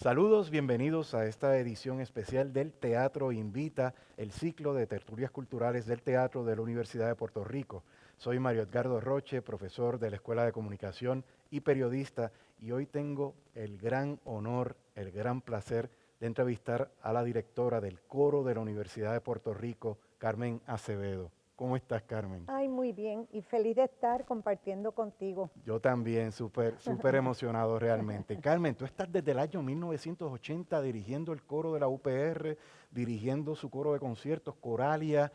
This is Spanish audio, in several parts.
Saludos, bienvenidos a esta edición especial del Teatro Invita, el ciclo de tertulias culturales del teatro de la Universidad de Puerto Rico. Soy Mario Edgardo Roche, profesor de la Escuela de Comunicación y periodista, y hoy tengo el gran honor, el gran placer de entrevistar a la directora del coro de la Universidad de Puerto Rico, Carmen Acevedo. ¿Cómo estás, Carmen? Ay, muy bien y feliz de estar compartiendo contigo. Yo también, súper emocionado realmente. Carmen, tú estás desde el año 1980 dirigiendo el coro de la UPR, dirigiendo su coro de conciertos, Coralia,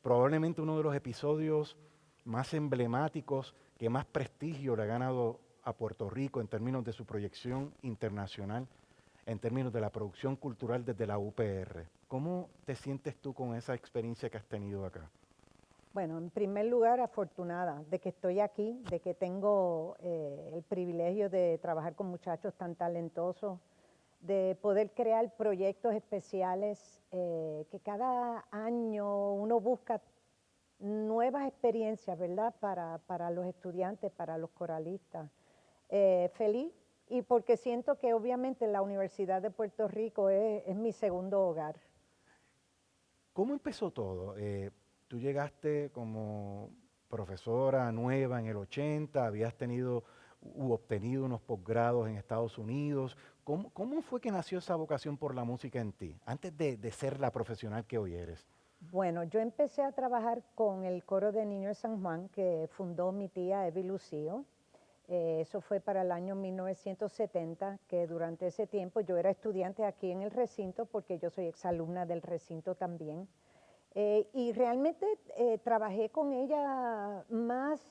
probablemente uno de los episodios más emblemáticos que más prestigio le ha ganado a Puerto Rico en términos de su proyección internacional, en términos de la producción cultural desde la UPR. ¿Cómo te sientes tú con esa experiencia que has tenido acá? Bueno, en primer lugar, afortunada de que estoy aquí, de que tengo el privilegio de trabajar con muchachos tan talentosos, de poder crear proyectos especiales, que cada año uno busca nuevas experiencias, ¿verdad? Para los estudiantes, para los coralistas. Feliz y porque siento que obviamente la Universidad de Puerto Rico es mi segundo hogar. ¿Cómo empezó todo? Tú llegaste como profesora nueva en el 80, habías tenido u obtenido unos posgrados en Estados Unidos. ¿Cómo fue que nació esa vocación por la música en ti, antes de ser la profesional que hoy eres? Bueno, yo empecé a trabajar con el coro de niños de San Juan que fundó mi tía Evi Lucío. Eso fue para el año 1970, que durante ese tiempo yo era estudiante aquí en el recinto, porque yo soy exalumna del recinto también. Y realmente trabajé con ella más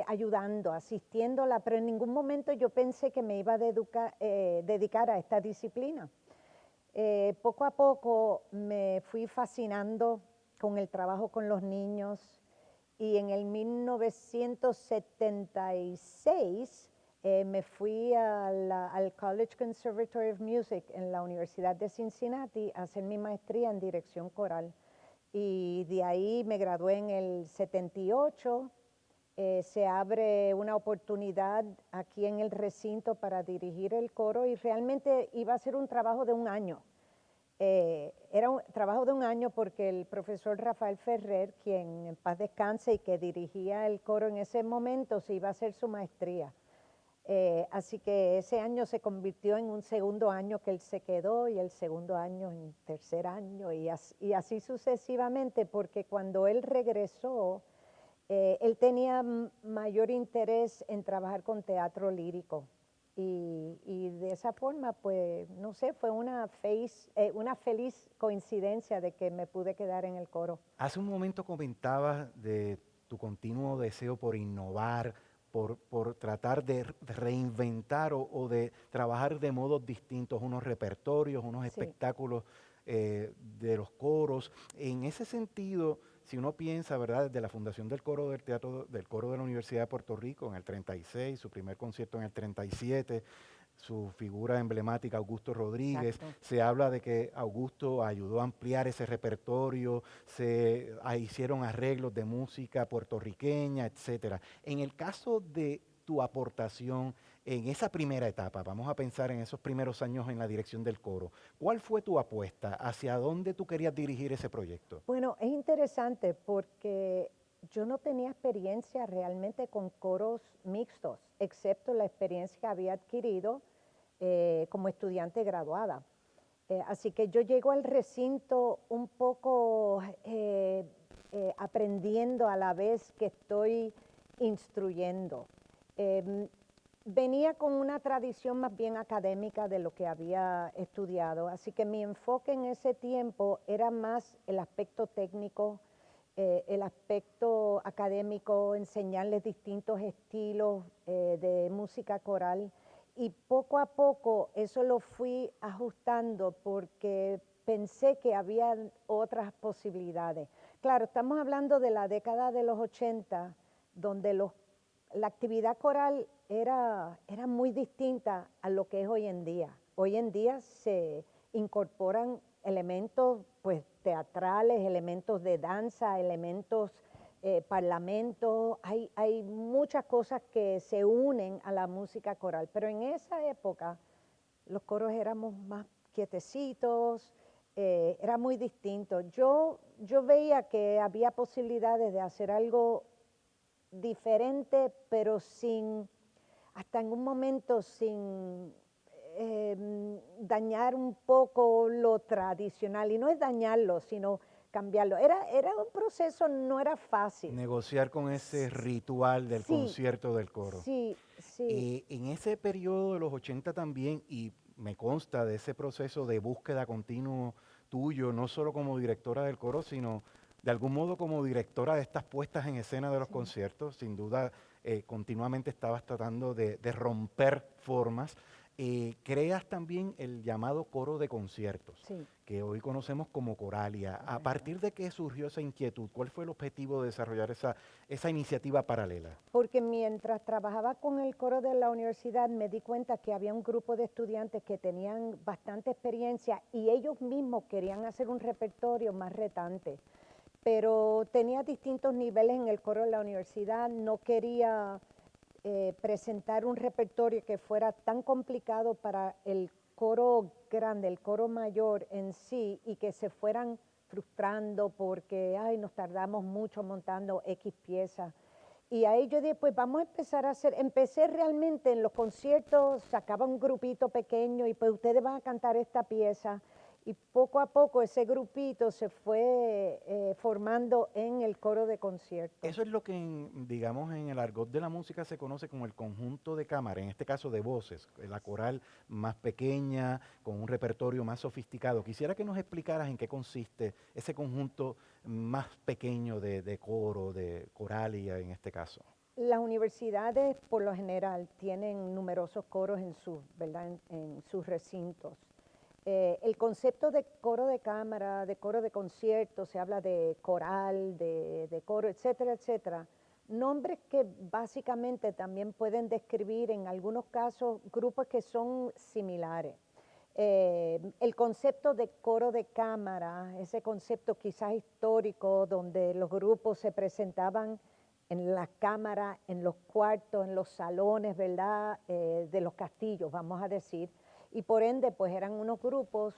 ayudando, asistiéndola, pero en ningún momento yo pensé que me iba a dedicar a esta disciplina. Poco a poco me fui fascinando con el trabajo con los niños y en el 1976 me fui al College Conservatory of Music en la Universidad de Cincinnati a hacer mi maestría en dirección coral. Y de ahí me gradué en el 78. Se abre una oportunidad aquí en el recinto para dirigir el coro y realmente iba a ser un trabajo de un año. Era un trabajo de un año porque el profesor Rafael Ferrer, quien en paz descanse y que dirigía el coro en ese momento, se iba a hacer su maestría. Así que ese año se convirtió en un segundo año que él se quedó y el segundo año en tercer año y así sucesivamente, porque cuando él regresó, él tenía mayor interés en trabajar con teatro lírico. Y de esa forma, pues, no sé, fue una feliz coincidencia de que me pude quedar en el coro. Hace un momento comentabas de tu continuo deseo por innovar, por tratar de reinventar o de trabajar de modos distintos unos repertorios, unos Sí. espectáculos de los coros. En ese sentido, si uno piensa, ¿verdad?, desde la fundación del coro del teatro del coro de la Universidad de Puerto Rico en el 36, su primer concierto en el 37, su figura emblemática Augusto Rodríguez, Exacto. se habla de que Augusto ayudó a ampliar ese repertorio, hicieron arreglos de música puertorriqueña, etcétera. En el caso de tu aportación en esa primera etapa, vamos a pensar en esos primeros años en la dirección del coro, ¿cuál fue tu apuesta? ¿Hacia dónde tú querías dirigir ese proyecto? Bueno, es interesante porque yo no tenía experiencia realmente con coros mixtos, excepto la experiencia que había adquirido como estudiante graduada. Así que yo llego al recinto un poco aprendiendo a la vez que estoy instruyendo. Em, Venía con una tradición más bien académica de lo que había estudiado, así que mi enfoque en ese tiempo era más el aspecto técnico, el aspecto académico, enseñarles distintos estilos de música coral y poco a poco eso lo fui ajustando porque pensé que había otras posibilidades. Claro, estamos hablando de la década de los 80, donde la actividad coral era muy distinta a lo que es hoy en día. Hoy en día se incorporan elementos pues, teatrales, elementos de danza, elementos parlamentos, muchas cosas que se unen a la música coral, pero en esa época los coros éramos más quietecitos, era muy distinto. Yo veía que había posibilidades de hacer algo diferente, pero sin, hasta en un momento sin dañar un poco lo tradicional. Y no es dañarlo, sino cambiarlo. Era un proceso, no era fácil. Negociar con ese ritual del Sí, concierto del coro. sí, sí. En ese periodo de los 80 también, y me consta de ese proceso de búsqueda continuo tuyo, no solo como directora del coro, sino de algún modo como directora de estas puestas en escena de los Sí. conciertos, sin duda continuamente estabas tratando de romper formas. Creas también el llamado coro de conciertos, Sí. que hoy conocemos como Coralia. ¿A Correcto. partir de qué surgió esa inquietud? ¿Cuál fue el objetivo de desarrollar esa iniciativa paralela? Porque mientras trabajaba con el coro de la universidad me di cuenta que había un grupo de estudiantes que tenían bastante experiencia y ellos mismos querían hacer un repertorio más retante, pero tenía distintos niveles en el coro de la universidad, no quería presentar un repertorio que fuera tan complicado para el coro grande, el coro mayor en sí, y que se fueran frustrando porque ay, nos tardamos mucho montando X piezas. Y ahí yo dije, pues vamos a empezar a hacer, empecé realmente en los conciertos, sacaba un grupito pequeño y pues ustedes van a cantar esta pieza. Y poco a poco ese grupito se fue formando en el coro de concierto. Eso es lo que, digamos, en el argot de la música se conoce como el conjunto de cámara, en este caso de voces, la coral más pequeña, con un repertorio más sofisticado. Quisiera que nos explicaras en qué consiste ese conjunto más pequeño de coro, de coralia en este caso. Las universidades por lo general tienen numerosos coros en sus, ¿verdad? En sus recintos. El concepto de coro de cámara, de coro de concierto, se habla de coral, de coro, etcétera, etcétera. Nombres que básicamente también pueden describir en algunos casos grupos que son similares. El concepto de coro de cámara, ese concepto quizás histórico donde los grupos se presentaban en la cámara, en los cuartos, en los salones, ¿verdad? De los castillos, vamos a decir, y por ende pues eran unos grupos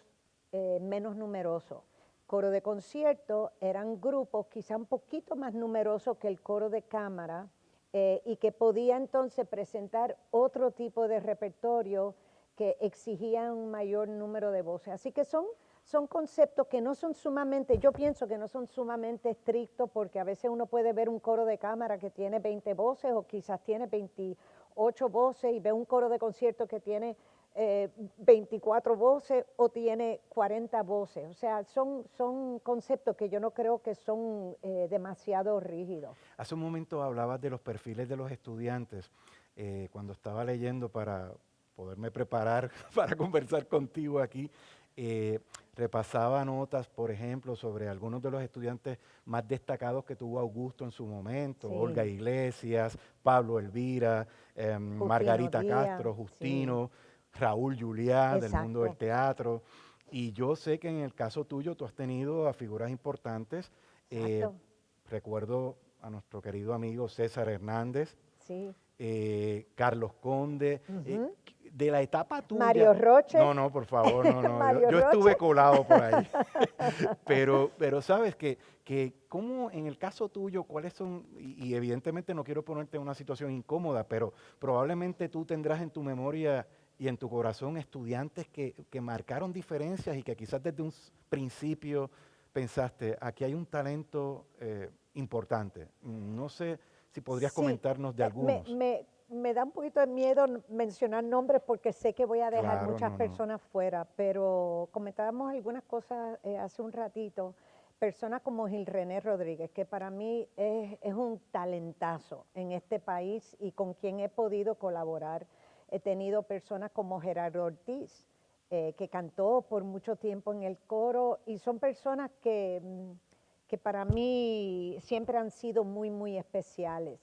menos numerosos. Coro de concierto eran grupos quizá un poquito más numerosos que el coro de cámara y que podía entonces presentar otro tipo de repertorio que exigían un mayor número de voces. Así que son conceptos que no son sumamente, yo pienso que no son sumamente estrictos porque a veces uno puede ver un coro de cámara que tiene 20 voces o quizás tiene 28 voces y ve un coro de concierto que tiene 24 voces o tiene 40 voces. O sea, son conceptos que yo no creo que son demasiado rígidos. Hace un momento hablabas de los perfiles de los estudiantes. Cuando estaba leyendo para poderme preparar para conversar contigo aquí, repasaba notas, por ejemplo, sobre algunos de los estudiantes más destacados que tuvo Augusto en su momento, Olga Sí, Iglesias, Pablo Elvira, Justino Margarita Díaz, Castro, sí, Justino, Raúl Juliá del mundo del exacto. teatro. Y yo sé que en el caso tuyo tú has tenido a figuras importantes. eh, Exacto, Recuerdo a nuestro querido amigo César Hernández, sí. Carlos Conde, Ujú. de la etapa tuya. Mario Roche, No, no, por favor, no, no, Mario yo Roche. estuve colado por ahí. Pero sabes que como en el caso tuyo, cuáles son, y evidentemente no quiero ponerte en una situación incómoda, pero probablemente tú tendrás en tu memoria y en tu corazón estudiantes que marcaron diferencias y que quizás desde un principio pensaste, aquí hay un talento importante. No sé si podrías Sí, comentarnos de eh, me, algunos. me, me da un poquito de miedo mencionar nombres porque sé que voy a dejar Claro, muchas no, no. personas fuera, pero comentábamos algunas cosas hace un ratito. Personas como Gil René Rodríguez, que para mí es un talentazo en este país y con quien he podido colaborar. He tenido personas como Gerardo Ortiz, que cantó por mucho tiempo en el coro, y son personas que para mí siempre han sido muy, muy especiales.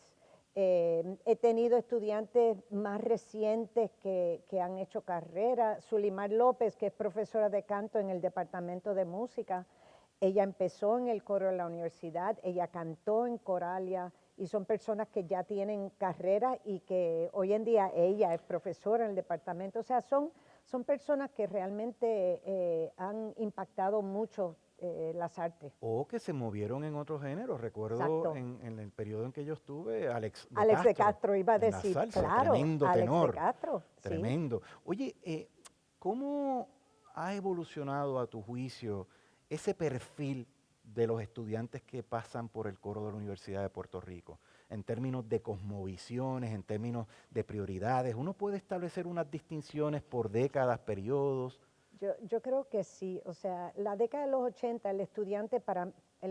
He tenido estudiantes más recientes que han hecho carrera. Zulimar López, que es profesora de canto en el Departamento de Música, ella empezó en el coro de la universidad, ella cantó en Coralia y son personas que ya tienen carrera y que hoy en día ella es profesora en el departamento. O sea, son personas que realmente han impactado mucho las artes. O que se movieron en otros géneros. Recuerdo Exacto. en el periodo en que yo estuve, Alex de Alex de Castro, Castro iba a en la decir, salsa, claro, tremendo Alex de tenor, Castro, sí. tremendo. Oye, ¿cómo ha evolucionado a tu juicio ese perfil de los estudiantes que pasan por el coro de la Universidad de Puerto Rico? En términos de cosmovisiones, en términos de prioridades, ¿uno puede establecer unas distinciones por décadas, periodos? Yo creo que sí, o sea, la década de los 80, el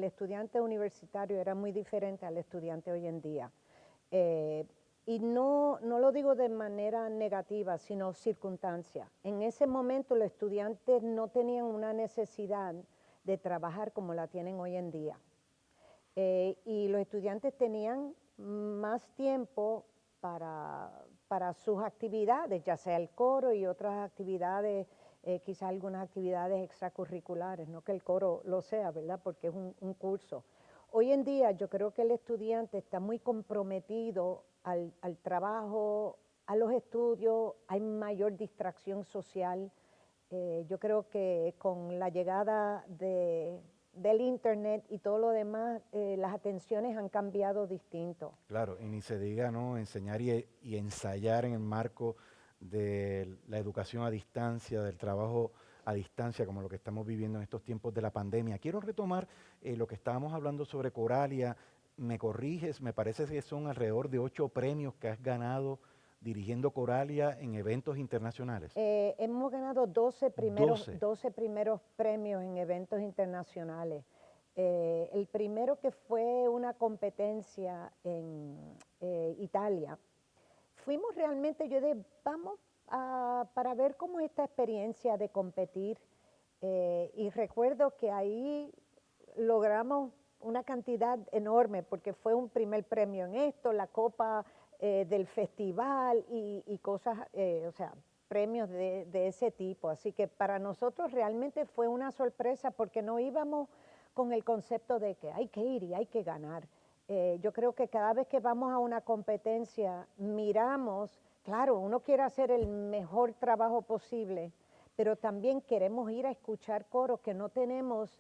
estudiante universitario era muy diferente al estudiante hoy en día. Eh, y no lo digo de manera negativa, sino circunstancia. En ese momento los estudiantes no tenían una necesidad de trabajar como la tienen hoy en día. Y los estudiantes tenían más tiempo para sus actividades, ya sea el coro y otras actividades, quizás algunas actividades extracurriculares, no que el coro lo sea, ¿verdad? Porque es un curso. Hoy en día yo creo que el estudiante está muy comprometido al trabajo, a los estudios, hay mayor distracción social. Yo creo que con la llegada del internet y todo lo demás, las atenciones han cambiado distinto. Claro, y ni se diga, ¿no? Enseñar y ensayar en el marco de la educación a distancia, del trabajo a distancia, como lo que estamos viviendo en estos tiempos de la pandemia. Quiero retomar lo que estábamos hablando sobre Coralia. Me corriges, me parece que son alrededor de 8 premios que has ganado dirigiendo Coralia en eventos internacionales. Hemos ganado 12. 12 primeros premios en eventos internacionales. El primero que fue una competencia en Italia. Fuimos realmente, yo dije, vamos para ver cómo es esta experiencia de competir. Y recuerdo que ahí logramos una cantidad enorme porque fue un primer premio en esto, la copa del festival y cosas, o sea, premios de ese tipo. Así que para nosotros realmente fue una sorpresa porque no íbamos con el concepto de que hay que ir y hay que ganar. Yo creo que cada vez que vamos a una competencia miramos, claro, uno quiere hacer el mejor trabajo posible, pero también queremos ir a escuchar coros que no tenemos.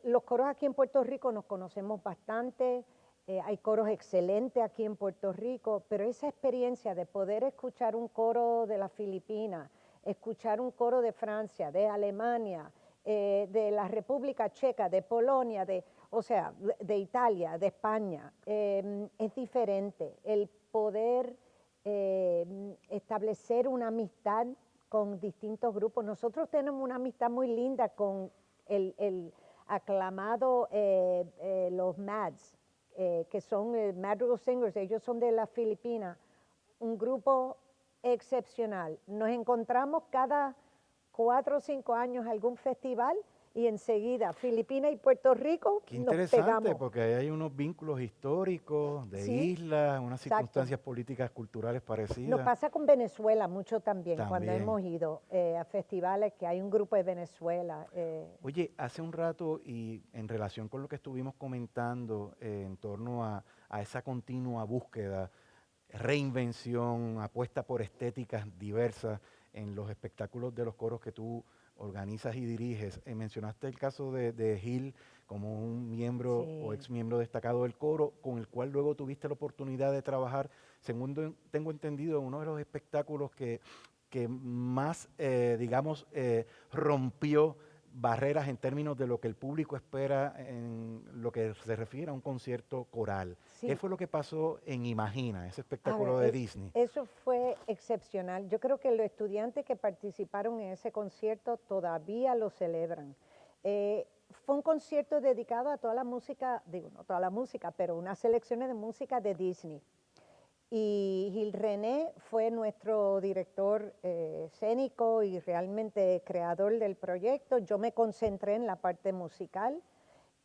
Los coros aquí en Puerto Rico nos conocemos bastante, hay coros excelentes aquí en Puerto Rico, pero esa experiencia de poder escuchar un coro de las Filipinas, escuchar un coro de Francia, de Alemania, de la República Checa, de Polonia, o sea, de Italia, de España, es diferente. El poder establecer una amistad con distintos grupos. Nosotros tenemos una amistad muy linda con el aclamado los MADS, que son Madrigal Singers, ellos son de las Filipinas, un grupo excepcional. Nos encontramos cada 4 o 5 años algún festival y enseguida Filipinas y Puerto Rico Qué nos interesante, pegamos. porque ahí hay unos vínculos históricos de Sí, islas, unas exacto. circunstancias políticas, culturales Nos parecidas. pasa con Venezuela mucho también, cuando También. hemos ido a festivales que hay un grupo de Venezuela. Oye, hace un rato y en relación con lo que estuvimos comentando en torno a esa continua búsqueda, reinvención, apuesta por estéticas diversas en los espectáculos de los coros que tú organizas y diriges. Mencionaste el caso de Gil como un miembro o Sí. ex miembro destacado del coro, con el cual luego tuviste la oportunidad de trabajar, según tengo entendido, en uno de los espectáculos que más, digamos, rompió barreras en términos de lo que el público espera en lo que se refiere a un concierto coral. ¿Qué Sí, fue lo que pasó en Imagina, ese a ver, espectáculo de Disney? eso fue excepcional. Yo creo que los estudiantes que participaron en ese concierto todavía lo celebran. Fue un concierto dedicado a toda la música, digo, no toda la música, pero unas selecciones de música de Disney. Y Gil René fue nuestro director escénico y realmente creador del proyecto. Yo me concentré en la parte musical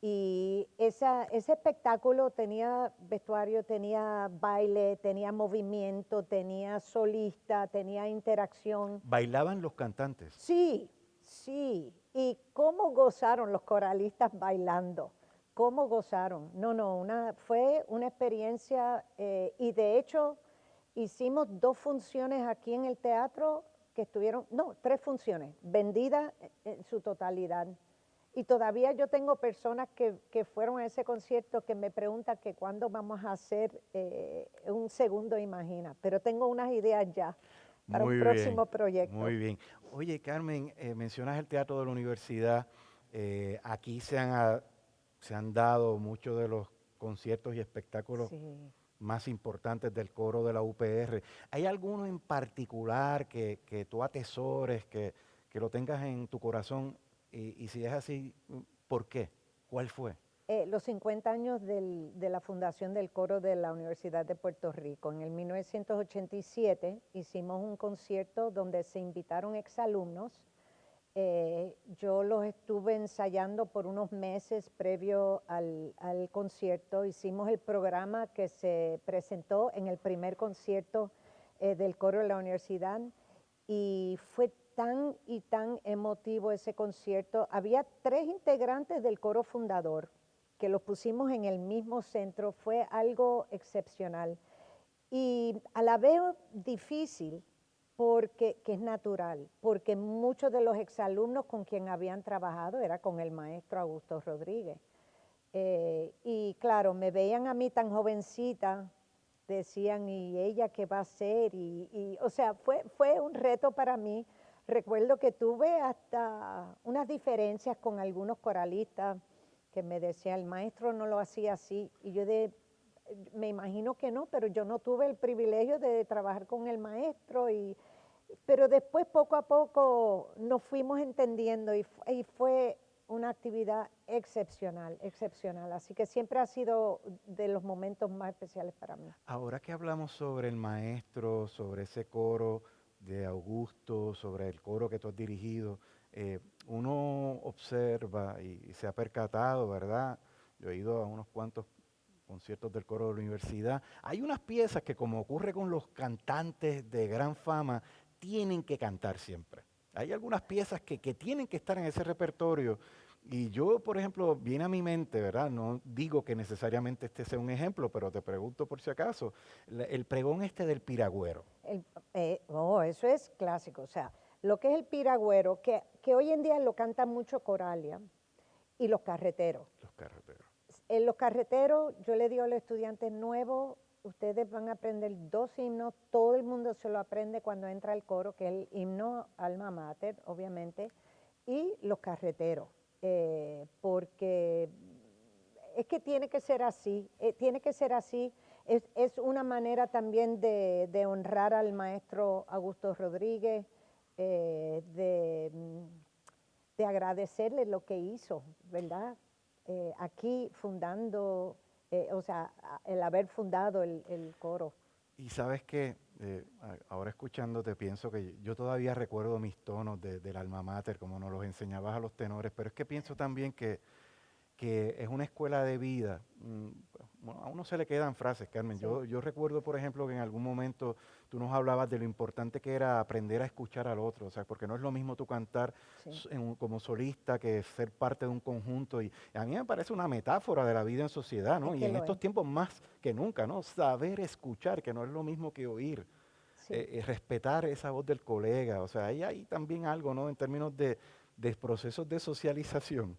y ese espectáculo tenía vestuario, tenía baile, tenía movimiento, tenía solista, tenía interacción. Bailaban los cantantes. Sí, sí. Y cómo gozaron los coralistas bailando, cómo gozaron. Fue una experiencia y de hecho hicimos 2 funciones aquí en el teatro que estuvieron, no, 3 funciones, vendidas en su totalidad. Y todavía yo tengo personas que fueron a ese concierto que me preguntan que cuándo vamos a hacer un segundo Imagina, pero tengo unas ideas ya para un Muy bien, próximo proyecto. muy bien. Oye, Carmen, mencionas el teatro de la universidad. Aquí se han dado muchos de los conciertos y espectáculos Sí. más importantes del coro de la UPR. ¿Hay alguno en particular que tú atesores, que lo tengas en tu corazón? Y si es así, ¿por qué? ¿Cuál fue? Los 50 años de la fundación del coro de la Universidad de Puerto Rico. En el 1987 hicimos un concierto donde se invitaron exalumnos. Yo los estuve ensayando por unos meses previo al concierto. Hicimos el programa que se presentó en el primer concierto del coro de la universidad y fue tan y tan emotivo ese concierto. Había 3 integrantes del coro fundador que los pusimos en el mismo centro, fue algo excepcional. Y a la vez difícil, porque que es natural, porque muchos de los exalumnos con quien habían trabajado era con el maestro Augusto Rodríguez. Y claro, me veían a mí tan jovencita, decían, ¿y ella qué va a hacer? O sea, fue un reto para mí. Recuerdo que tuve hasta unas diferencias con algunos coralistas que me decían, el maestro no lo hacía así. Y yo me imagino que no, pero yo no tuve el privilegio de trabajar con el maestro. Pero después, poco a poco, nos fuimos entendiendo y fue una actividad excepcional, excepcional. Así que siempre ha sido de los momentos más especiales para mí. Ahora que hablamos sobre el maestro, sobre ese coro de Augusto, sobre el coro que tú has dirigido, uno observa y se ha percatado, ¿verdad? Yo he ido a unos cuantos conciertos del coro de la universidad. Hay unas piezas que, como ocurre con los cantantes de gran fama, tienen que cantar siempre. Hay algunas piezas que tienen que estar en ese repertorio. Y yo, por ejemplo, viene a mi mente, ¿verdad? No digo que necesariamente este sea un ejemplo, pero te pregunto por si acaso, el pregón este del piragüero, Eso es clásico. O sea, lo que es el piragüero, que hoy en día lo cantan mucho Coralia y los carreteros. los carreteros. En los carreteros, yo le digo a los estudiantes nuevos, ustedes van a aprender 2 himnos, todo el mundo se lo aprende cuando entra al coro, que es el himno Alma Mater, obviamente, y los carreteros, porque es que tiene que ser así, tiene que ser así. Es una manera también de honrar al maestro Augusto Rodríguez, de agradecerle lo que hizo, ¿verdad? Aquí fundando, o sea, el haber fundado el coro. Y sabes que ahora escuchándote pienso que yo todavía recuerdo mis tonos del alma mater, como nos los enseñabas a los tenores, pero es que pienso también que es una escuela de vida. Bueno, a uno se le quedan frases, Carmen. Sí, Yo recuerdo, por ejemplo, que en algún momento tú nos hablabas de lo importante que era aprender a escuchar al otro, o sea, porque no es lo mismo tú cantar sí, como solista que ser parte de un conjunto. Y a mí me parece una metáfora de la vida en sociedad, es ¿no? Y que en lo es. estos tiempos más que nunca, ¿no? Saber escuchar, que no es lo mismo que oír. Sí. Respetar esa voz del colega, o sea, hay también algo, ¿no? En términos de procesos de socialización.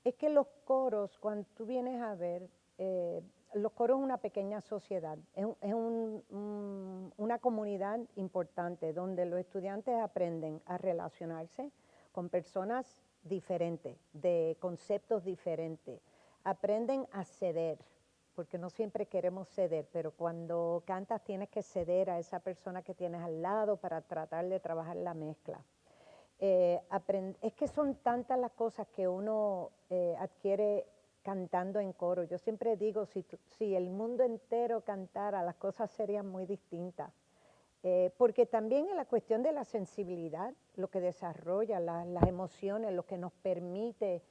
Es que los coros, cuando tú vienes a ver, los coros es una pequeña sociedad, una comunidad importante donde los estudiantes aprenden a relacionarse con personas diferentes, de conceptos diferentes, aprenden a ceder, porque no siempre queremos ceder, pero cuando cantas tienes que ceder a esa persona que tienes al lado para tratar de trabajar la mezcla. Es que son tantas las cosas que uno adquiere cantando en coro. Yo siempre digo, si el mundo entero cantara, las cosas serían muy distintas. Porque también en la cuestión de la sensibilidad, lo que desarrolla las emociones, lo que nos permite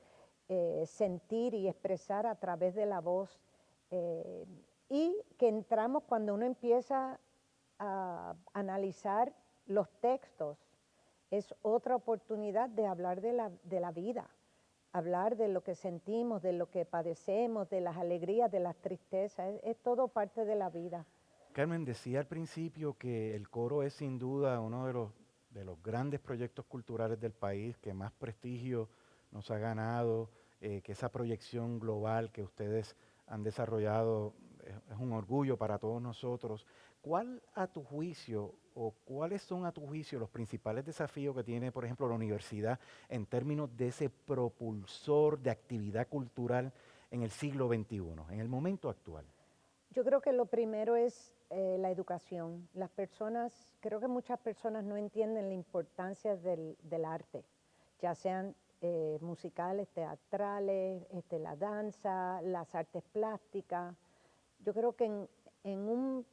sentir y expresar a través de la voz, eh, y que entramos cuando uno empieza a analizar los textos, es otra oportunidad de hablar de la vida, hablar de lo que sentimos, de lo que padecemos, de las alegrías, de las tristezas, es todo parte de la vida. Carmen, decía al principio que el coro es sin duda uno de los grandes proyectos culturales del país, que más prestigio nos ha ganado, que esa proyección global que ustedes han desarrollado es un orgullo para todos nosotros. ¿Cuál a tu juicio o cuáles son a tu juicio los principales desafíos que tiene, por ejemplo, la universidad en términos de ese propulsor de actividad cultural en el siglo XXI, en el momento actual? Yo creo que lo primero es la educación. Las personas, creo que muchas personas no entienden la importancia del arte, ya sean musicales, teatrales, la danza, las artes plásticas. Yo creo que en un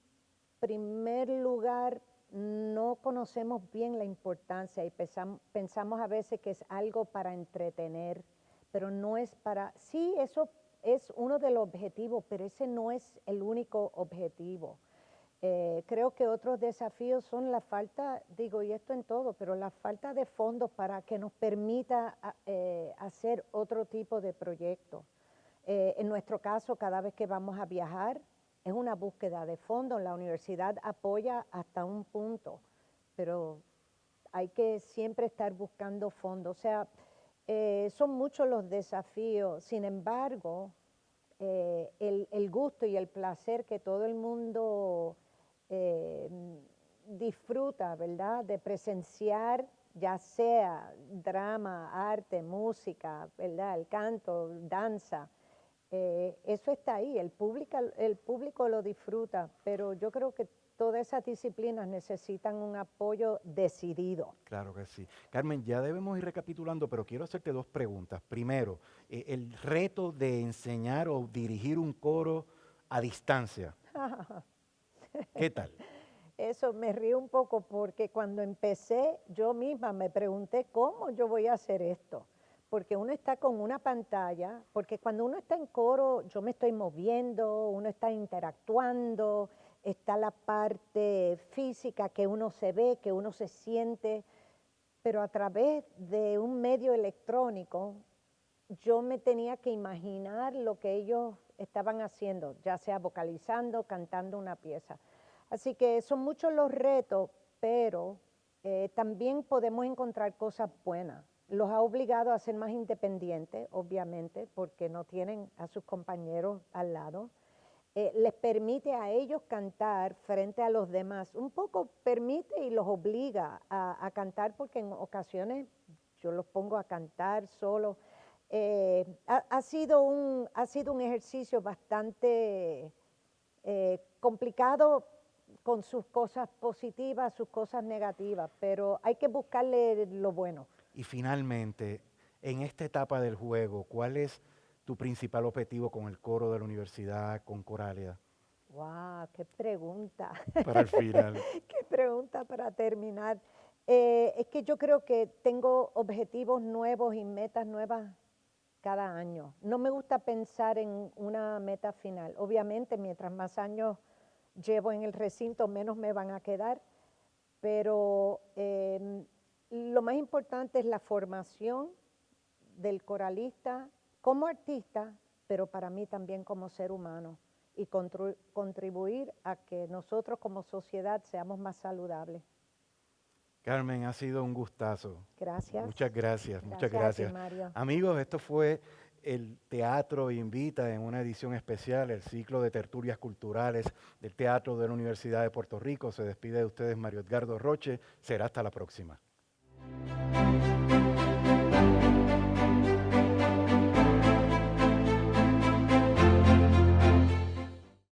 primer lugar no conocemos bien la importancia y pensamos a veces que es algo para entretener, pero no es para, sí, eso es uno de los objetivos, pero ese no es el único objetivo. Creo que otros desafíos son la falta, digo, y esto en todo, pero la falta de fondos para que nos permita hacer otro tipo de proyectos. En nuestro caso, cada vez que vamos a viajar, es una búsqueda de fondos. La universidad apoya hasta un punto, pero hay que siempre estar buscando fondos. O sea, son muchos los desafíos. Sin embargo, el gusto y el placer que todo el mundo eh, disfruta, ¿verdad? De presenciar, ya sea drama, arte, música, ¿verdad? El canto, danza. Eso está ahí, el público lo disfruta, pero yo creo que todas esas disciplinas necesitan un apoyo decidido. Claro que sí. Carmen, ya debemos ir recapitulando, pero quiero hacerte dos preguntas. Primero, el reto de enseñar o dirigir un coro a distancia. ¿Qué tal? Eso me río un poco porque cuando empecé yo misma me pregunté cómo yo voy a hacer esto, porque uno está con una pantalla, porque cuando uno está en coro yo me estoy moviendo, uno está interactuando, está la parte física que uno se ve, que uno se siente, pero a través de un medio electrónico yo me tenía que imaginar lo que ellos estaban haciendo, ya sea vocalizando, cantando una pieza. Así que son muchos los retos, pero también podemos encontrar cosas buenas. Los ha obligado a ser más independientes, obviamente, porque no tienen a sus compañeros al lado. Les permite a ellos cantar frente a los demás. Un poco permite y los obliga a cantar porque en ocasiones yo los pongo a cantar solo. Ha sido un ejercicio bastante complicado con sus cosas positivas, sus cosas negativas, pero hay que buscarle lo bueno. Y finalmente, en esta etapa del juego, ¿cuál es tu principal objetivo con el coro de la universidad, con Coralia? ¡Wow! ¡Qué pregunta! Para el final. ¡Qué pregunta para terminar! Es que yo creo que tengo objetivos nuevos y metas nuevas cada año. No me gusta pensar en una meta final. Obviamente, mientras más años llevo en el recinto, menos me van a quedar, pero lo más importante es la formación del coralista como artista, pero para mí también como ser humano y contribuir a que nosotros como sociedad seamos más saludables. Carmen, ha sido un gustazo. Gracias. Muchas gracias, muchas Gracias a ti, gracias. Mario. Amigos, esto fue el Teatro Invita en una edición especial, el ciclo de tertulias culturales del Teatro de la Universidad de Puerto Rico. Se despide de ustedes Mario Edgardo Roche. Será hasta la próxima.